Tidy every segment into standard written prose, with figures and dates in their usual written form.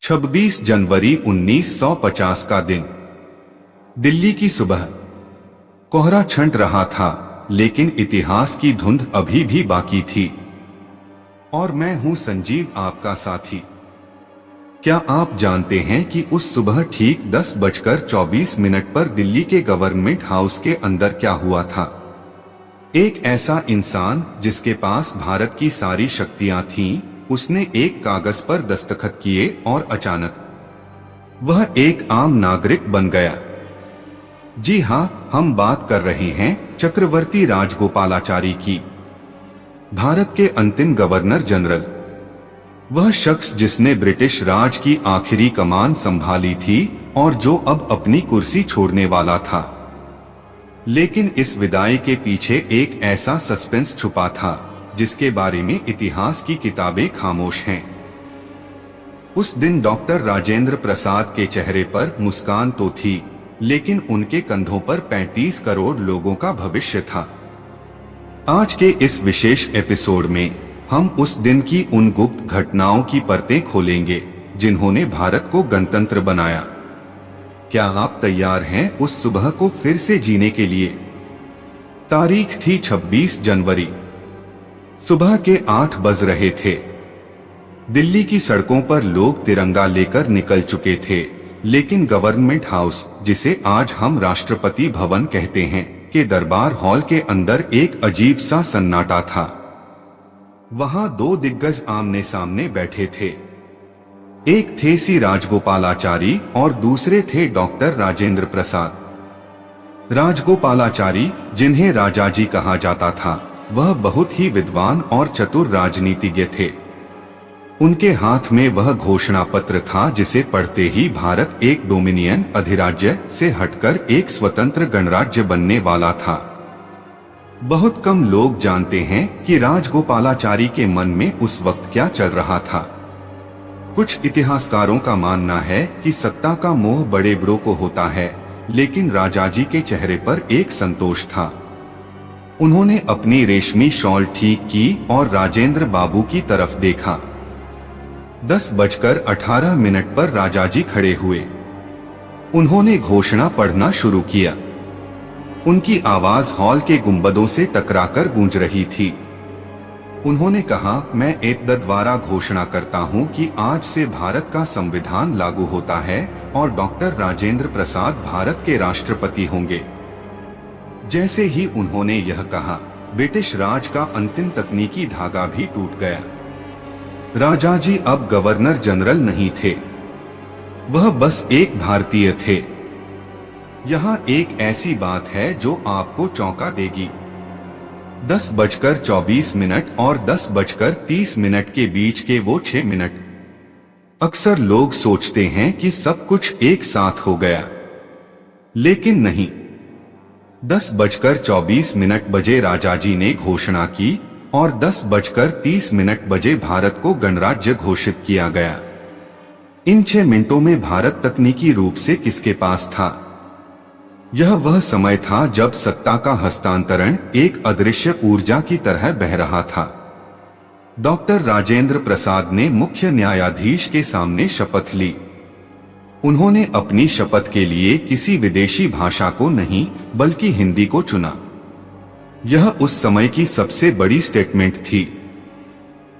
26 जनवरी 1950 का दिन। दिल्ली की सुबह। कोहरा छंट रहा था, लेकिन इतिहास की धुंध अभी भी बाकी थी। और मैं हूं संजीव, आपका साथी। क्या आप जानते हैं कि उस सुबह ठीक 10:24 पर दिल्ली के गवर्नमेंट हाउस के अंदर क्या हुआ था? एक ऐसा इंसान जिसके पास भारत की सारी शक्तियां थीं, उसने एक कागज पर दस्तखत किए और अचानक वह एक आम नागरिक बन गया। जी हाँ, हम बात कर रहे हैं चक्रवर्ती राजगोपालाचारी की, भारत के अंतिम गवर्नर जनरल। वह शख्स जिसने ब्रिटिश राज की आखिरी कमान संभाली थी और जो अब अपनी कुर्सी छोड़ने वाला था। लेकिन इस विदाई के पीछे एक ऐसा सस्पेंस छुपा था जिसके बारे में इतिहास की किताबें खामोश हैं। उस दिन डॉक्टर राजेंद्र प्रसाद के चेहरे पर मुस्कान तो थी, लेकिन उनके कंधों पर 35 करोड़ लोगों का भविष्य था। आज के इस विशेष एपिसोड में हम उस दिन की उन गुप्त घटनाओं की परतें खोलेंगे जिन्होंने भारत को गणतंत्र बनाया। क्या आप तैयार हैं उस सुबह को फिर से जीने के लिए? तारीख थी 26 जनवरी। सुबह के 8 बज रहे थे। दिल्ली की सड़कों पर लोग तिरंगा लेकर निकल चुके थे, लेकिन गवर्नमेंट हाउस, जिसे आज हम राष्ट्रपति भवन कहते हैं, के दरबार हॉल के अंदर एक अजीब सा सन्नाटा था। वहां दो दिग्गज आमने सामने बैठे थे। एक थे सी राजगोपालाचारी और दूसरे थे डॉक्टर राजेंद्र प्रसाद। राजगोपालाचारी, जिन्हें राजाजी कहा जाता था, वह बहुत ही विद्वान और चतुर राजनीतिज्ञ थे। उनके हाथ में वह घोषणा पत्र था जिसे पढ़ते ही भारत एक डोमिनियन अधिराज्य से हटकर एक स्वतंत्र गणराज्य बनने वाला था। बहुत कम लोग जानते हैं कि राजगोपालाचारी के मन में उस वक्त क्या चल रहा था। कुछ इतिहासकारों का मानना है कि सत्ता का मोह बड़े बड़ों को होता है, लेकिन राजाजी के चेहरे पर एक संतोष था। उन्होंने अपनी रेशमी शॉल ठीक की और राजेंद्र बाबू की तरफ देखा। 10:18 पर राजाजी खड़े हुए। उन्होंने घोषणा पढ़ना शुरू किया। उनकी आवाज हॉल के गुंबदों से टकराकर गूंज रही थी। उन्होंने कहा, मैं एतद द्वारा घोषणा करता हूं कि आज से भारत का संविधान लागू होता है और डॉक्टर राजेंद्र प्रसाद भारत के राष्ट्रपति होंगे। जैसे ही उन्होंने यह कहा, ब्रिटिश राज का अंतिम तकनीकी धागा भी टूट गया। राजाजी अब गवर्नर जनरल नहीं थे, वह बस एक भारतीय थे। यहाँ एक ऐसी बात है जो आपको चौंका देगी। 10:24 और 10:30 के बीच के वो 6 मिनट। अक्सर लोग सोचते हैं कि सब कुछ एक साथ हो गया, लेकिन नहीं। 10:24 बजे राजाजी ने घोषणा की और 10:30 बजे भारत को गणराज्य घोषित किया गया। इन 6 मिनटों में भारत तकनीकी रूप से किसके पास था? यह वह समय था जब सत्ता का हस्तांतरण एक अदृश्य ऊर्जा की तरह बह रहा था। डॉक्टर राजेंद्र प्रसाद ने मुख्य न्यायाधीश के सामने शपथ ली। उन्होंने अपनी शपथ के लिए किसी विदेशी भाषा को नहीं, बल्कि हिंदी को चुना। यह उस समय की सबसे बड़ी स्टेटमेंट थी।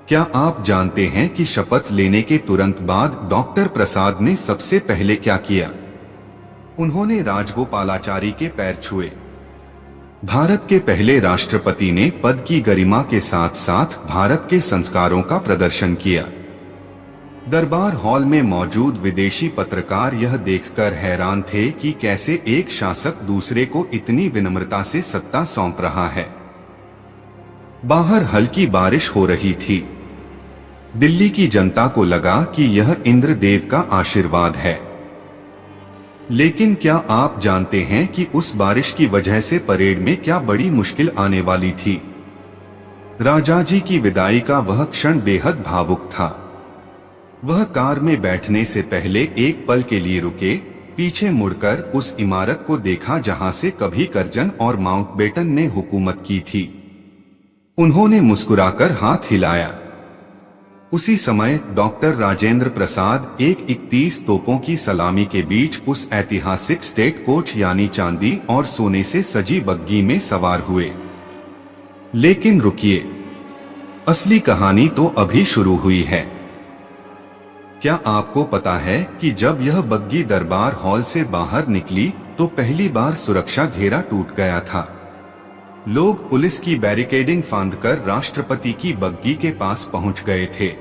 क्या आप जानते हैं कि शपथ लेने के तुरंत बाद डॉक्टर प्रसाद ने सबसे पहले क्या किया? उन्होंने राजगोपालाचारी के पैर छुए। भारत के पहले राष्ट्रपति ने पद की गरिमा के साथ साथ भारत के संस्कारों का प्रदर्शन किया। दरबार हॉल में मौजूद विदेशी पत्रकार यह देखकर हैरान थे कि कैसे एक शासक दूसरे को इतनी विनम्रता से सत्ता सौंप रहा है। बाहर हल्की बारिश हो रही थी। दिल्ली की जनता को लगा कि यह इंद्रदेव का आशीर्वाद है। लेकिन क्या आप जानते हैं कि उस बारिश की वजह से परेड में क्या बड़ी मुश्किल आने वाली थी? राजाजी की विदाई का वह क्षण बेहद भावुक था। वह कार में बैठने से पहले एक पल के लिए रुके, पीछे मुड़कर उस इमारत को देखा जहां से कभी कर्जन और माउंटबेटन ने हुकूमत की थी। उन्होंने मुस्कुराकर हाथ हिलाया। उसी समय डॉक्टर राजेंद्र प्रसाद एक 31 तोपों की सलामी के बीच उस ऐतिहासिक स्टेट कोच यानी चांदी और सोने से सजी बग्गी में सवार हुए। लेकिन रुकिए, असली कहानी तो अभी शुरू हुई है। क्या आपको पता है कि जब यह बग्गी दरबार हॉल से बाहर निकली तो पहली बार सुरक्षा घेरा टूट गया था। लोग पुलिस की बैरिकेडिंग फांदकर राष्ट्रपति की बग्गी के पास पहुंच गए थे।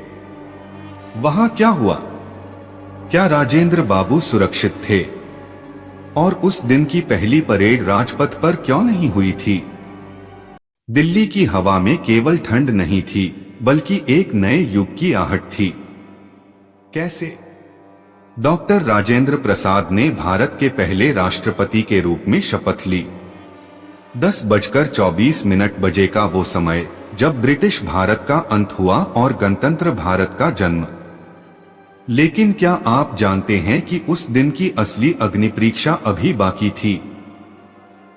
वहां क्या हुआ? क्या राजेंद्र बाबू सुरक्षित थे? और उस दिन की पहली परेड राजपथ पर क्यों नहीं हुई थी? दिल्ली की हवा में केवल ठंड नहीं थी, बल्कि एक नए युग की आहट थी। कैसे? डॉक्टर राजेंद्र प्रसाद ने भारत के पहले राष्ट्रपति के रूप में शपथ ली। 10:24 बजे का वो समय जब ब्रिटिश भारत का अंत हुआ और गणतंत्र भारत का जन्म। लेकिन क्या आप जानते हैं कि उस दिन की असली अग्निपरीक्षा अभी बाकी थी?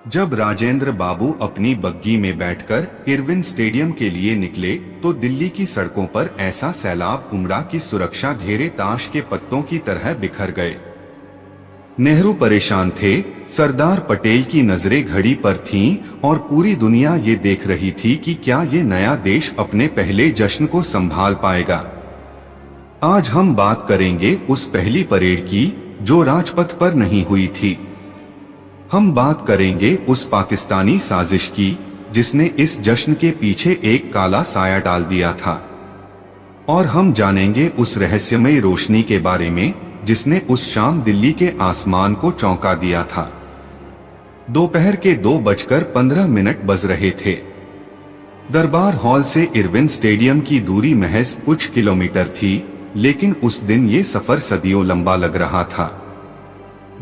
जब राजेंद्र बाबू अपनी बग्गी में बैठकर इरविन स्टेडियम के लिए निकले तो दिल्ली की सड़कों पर ऐसा सैलाब उमड़ा कि सुरक्षा घेरे ताश के पत्तों की तरह बिखर गए। नेहरू परेशान थे, सरदार पटेल की नजरें घड़ी पर थीं और पूरी दुनिया ये देख रही थी कि क्या ये नया देश अपने पहले जश्न को संभाल पाएगा। आज हम बात करेंगे उस पहली परेड की जो राजपथ पर नहीं हुई थी। हम बात करेंगे उस पाकिस्तानी साजिश की जिसने इस जश्न के पीछे एक काला साया डाल दिया था। और हम जानेंगे उस रहस्यमयी रोशनी के बारे में जिसने उस शाम दिल्ली के आसमान को चौंका दिया था। दोपहर के 2:15 बज रहे थे। दरबार हॉल से इरविन स्टेडियम की दूरी महज कुछ किलोमीटर थी, लेकिन उस दिन ये सफर सदियों लंबा लग रहा था।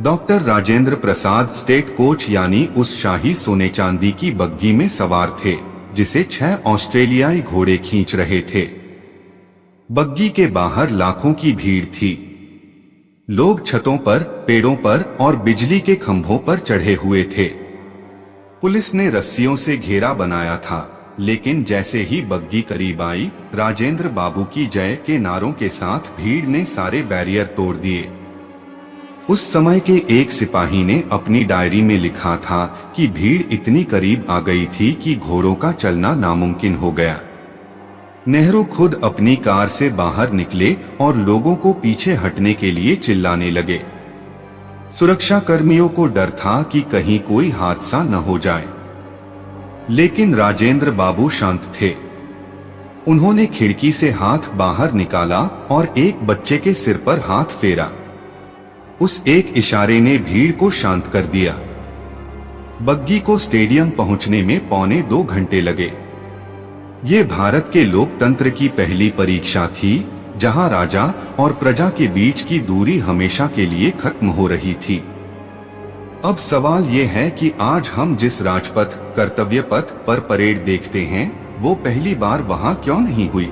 Doctor Rajendra Prasad state coach यानी उस शाही सोने चांदी की बग्गी में सवार थे जिसे 6 ऑस्ट्रेलियाई घोड़े खींच रहे थे। बग्गी के बाहर लाखों की भीड़ थी। लोग छतों पर, पेड़ों पर और बिजली के खंभों पर चढ़े हुए थे। पुलिस ने रस्सियों से घेरा बनाया था, लेकिन जैसे ही बग्गी करीब आई, राजेंद्र बाबू की जय के नारों के साथ भीड़ ने सारे बैरियर तोड़ दिए। उस समय के एक सिपाही ने अपनी डायरी में लिखा था कि भीड़ इतनी करीब आ गई थी कि घोड़ों का चलना नामुमकिन हो गया। नेहरू खुद अपनी कार से बाहर निकले और लोगों को पीछे हटने के लिए चिल्लाने लगे। सुरक्षा कर्मियों को डर था कि कहीं कोई हादसा न हो जाए, लेकिन राजेंद्र बाबू शांत थे। उन्होंने खिड़की से हाथ बाहर निकाला और एक बच्चे के सिर पर हाथ फेरा। उस एक इशारे ने भीड़ को शांत कर दिया। बग्गी को स्टेडियम पहुंचने में 2.25 घंटे लगे। ये भारत के लोकतंत्र की पहली परीक्षा थी, जहां राजा और प्रजा के बीच की दूरी हमेशा के लिए खत्म हो रही थी। अब सवाल ये है कि आज हम जिस राजपथ, कर्तव्य पथ पर परेड देखते हैं, वो पहली बार वहां क्यों नहीं हुई?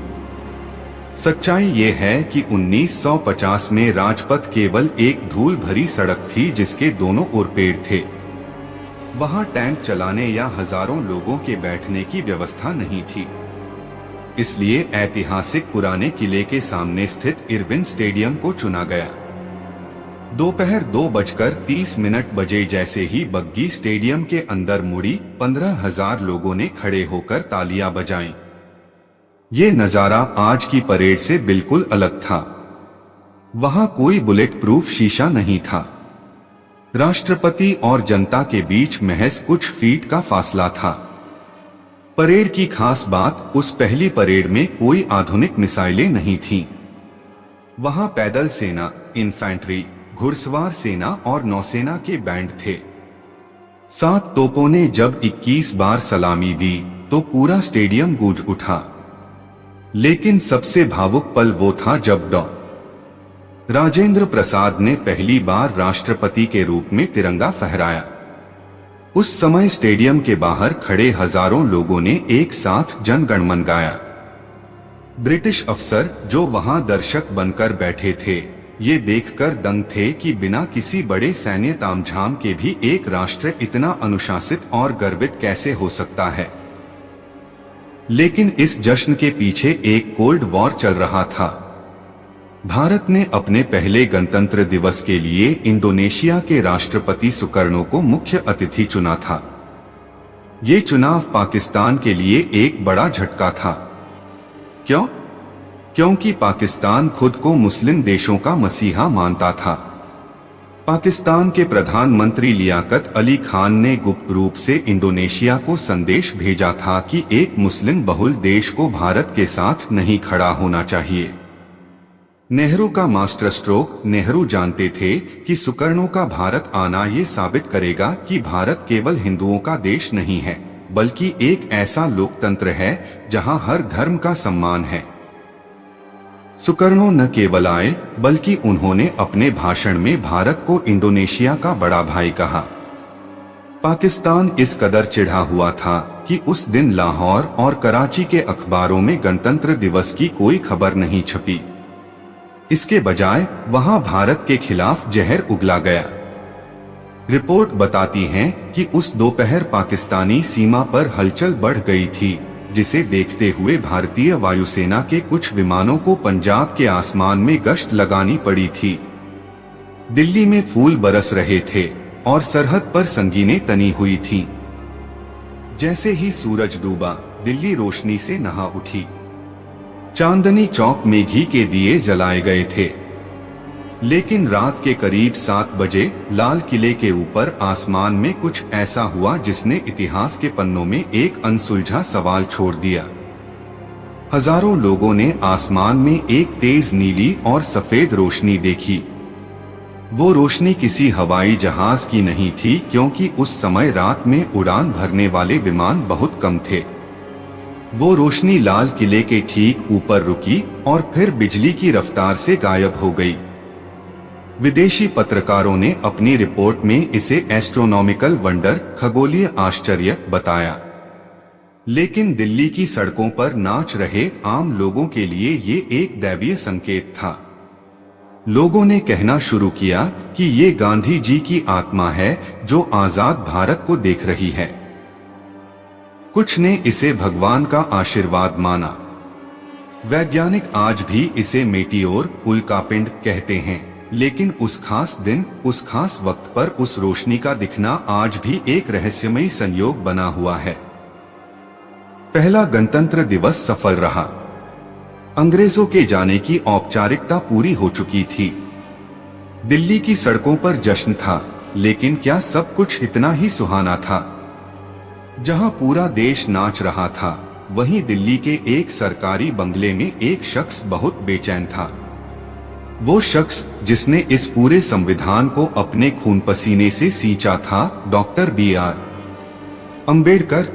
सच्चाई ये है कि 1950 में राजपथ केवल एक धूल भरी सड़क थी जिसके दोनों ओर पेड़ थे। वहां टैंक चलाने या हजारों लोगों के बैठने की व्यवस्था नहीं थी। इसलिए ऐतिहासिक पुराने किले के सामने स्थित इरविन स्टेडियम को चुना गया। दोपहर 2:30 बजे जैसे ही बग्गी स्टेडियम के अंदर मुड़ी, 15,000 लोगों ने खड़े होकर तालियां बजाईं। ये नजारा आज की परेड से बिल्कुल अलग था। वहां कोई बुलेट प्रूफ शीशा नहीं था। राष्ट्रपति और जनता के बीच महज कुछ फीट का फासला था। परेड की खास बात, उस पहली परेड में कोई आधुनिक मिसाइलें नहीं थीं। वहां पैदल सेना, इन्फैंट्री, घुड़सवार सेना और नौसेना के बैंड थे। 7 तोपों ने जब 21 बार सलामी दी तो पूरा स्टेडियम गूंज उठा। लेकिन सबसे भावुक पल वो था जब डॉ. राजेंद्र प्रसाद ने पहली बार राष्ट्रपति के रूप में तिरंगा फहराया। उस समय स्टेडियम के बाहर खड़े हजारों लोगों ने एक साथ जन गण मन गाया। ब्रिटिश अफसर जो वहां दर्शक बनकर बैठे थे, ये देखकर दंग थे कि बिना किसी बड़े सैन्य तामझाम के भी एक राष्ट्र इतना अनुशासित और गर्वित कैसे हो सकता है। लेकिन इस जश्न के पीछे एक कोल्ड वॉर चल रहा था। भारत ने अपने पहले गणतंत्र दिवस के लिए इंडोनेशिया के राष्ट्रपति सुकर्णो को मुख्य अतिथि चुना था। ये चुनाव पाकिस्तान के लिए एक बड़ा झटका था। क्यों? क्योंकि पाकिस्तान खुद को मुस्लिम देशों का मसीहा मानता था। पाकिस्तान के प्रधानमंत्री लियाकत अली खान ने गुप्त रूप से इंडोनेशिया को संदेश भेजा था कि एक मुस्लिम बहुल देश को भारत के साथ नहीं खड़ा होना चाहिए। नेहरू का मास्टर स्ट्रोक। नेहरू जानते थे कि सुकर्णो का भारत आना ये साबित करेगा कि भारत केवल हिंदुओं का देश नहीं है, बल्कि एक ऐसा लोकतंत्र है जहां हर धर्म का सम्मान है। सुकर्णो न केवल आए, बल्कि उन्होंने अपने भाषण में भारत को इंडोनेशिया का बड़ा भाई कहा। पाकिस्तान इस कदर चिढ़ा हुआ था कि उस दिन लाहौर और कराची के अखबारों में गणतंत्र दिवस की कोई खबर नहीं छपी। इसके बजाय वहां भारत के खिलाफ जहर उगला गया। रिपोर्ट बताती है कि उस दोपहर पाकिस्तानी सीमा पर हलचल बढ़ गई थी, जिसे देखते हुए भारतीय वायुसेना के कुछ विमानों को पंजाब के आसमान में गश्त लगानी पड़ी थी। दिल्ली में फूल बरस रहे थे और सरहद पर संगीनें तनी हुई थीं। जैसे ही सूरज डूबा, दिल्ली रोशनी से नहा उठी। चांदनी चौक में घी के दिए जलाए गए थे। लेकिन रात के करीब 7 बजे लाल किले के ऊपर आसमान में कुछ ऐसा हुआ जिसने इतिहास के पन्नों में एक अनसुलझा सवाल छोड़ दिया। हजारों लोगों ने आसमान में एक तेज नीली और सफेद रोशनी देखी। वो रोशनी किसी हवाई जहाज की नहीं थी, क्योंकि उस समय रात में उड़ान भरने वाले विमान बहुत कम थे। वो रोशनी लाल किले के ठीक ऊपर रुकी और फिर बिजली की रफ्तार से गायब हो गई। विदेशी पत्रकारों ने अपनी रिपोर्ट में इसे एस्ट्रोनॉमिकल वंडर, खगोलीय आश्चर्य बताया। लेकिन दिल्ली की सड़कों पर नाच रहे आम लोगों के लिए ये एक दैवीय संकेत था। लोगों ने कहना शुरू किया कि ये गांधी जी की आत्मा है जो आजाद भारत को देख रही है। कुछ ने इसे भगवान का आशीर्वाद माना। वैज्ञानिक आज भी इसे मेटियोर, उल्कापिंड कहते हैं, लेकिन उस खास दिन, उस खास वक्त पर उस रोशनी का दिखना आज भी एक रहस्यमयी संयोग बना हुआ है। पहला गणतंत्र दिवस सफल रहा। अंग्रेजों के जाने की औपचारिकता पूरी हो चुकी थी। दिल्ली की सड़कों पर जश्न था, लेकिन क्या सब कुछ इतना ही सुहाना था? जहां पूरा देश नाच रहा था, वहीं दिल्ली के एक सरकारी बंगले में एक शख्स बहुत बेचैन था। वो शख्स जिसने इस पूरे संविधान को अपने खून पसीने से सींचा था, डॉक्टर B.R. अंबेडकर।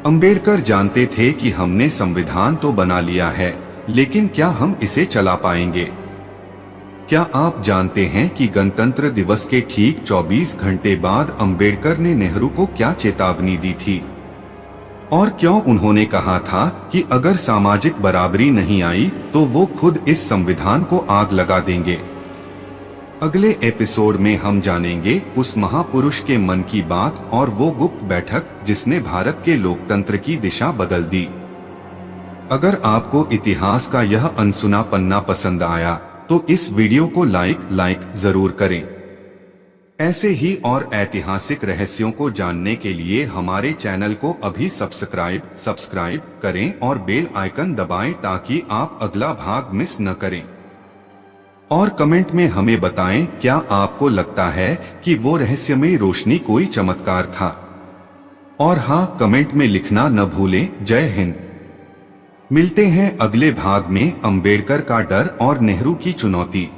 अंबेडकर जानते थे कि हमने संविधान तो बना लिया है, लेकिन क्या हम इसे चला पाएंगे? क्या आप जानते हैं कि गणतंत्र दिवस के ठीक 24 घंटे बाद अंबेडकर ने नेहरू को क्या चेतावनी दी थी? और क्यों उन्होंने कहा था कि अगर सामाजिक बराबरी नहीं आई तो वो खुद इस संविधान को आग लगा देंगे? अगले एपिसोड में हम जानेंगे उस महापुरुष के मन की बात और वो गुप्त बैठक जिसने भारत के लोकतंत्र की दिशा बदल दी। अगर आपको इतिहास का यह अनसुना पन्ना पसंद आया तो इस वीडियो को लाइक जरूर करें। ऐसे ही और ऐतिहासिक रहस्यों को जानने के लिए हमारे चैनल को अभी सब्सक्राइब करें और बेल आइकन दबाएं ताकि आप अगला भाग मिस न करें। और कमेंट में हमें बताएं, क्या आपको लगता है कि वो रहस्यमयी रोशनी कोई चमत्कार था? और हाँ, कमेंट में लिखना न भूलें। जय हिंद। मिलते हैं अगले भाग में अंबेडकर का डर और नेहरू की चुनौती।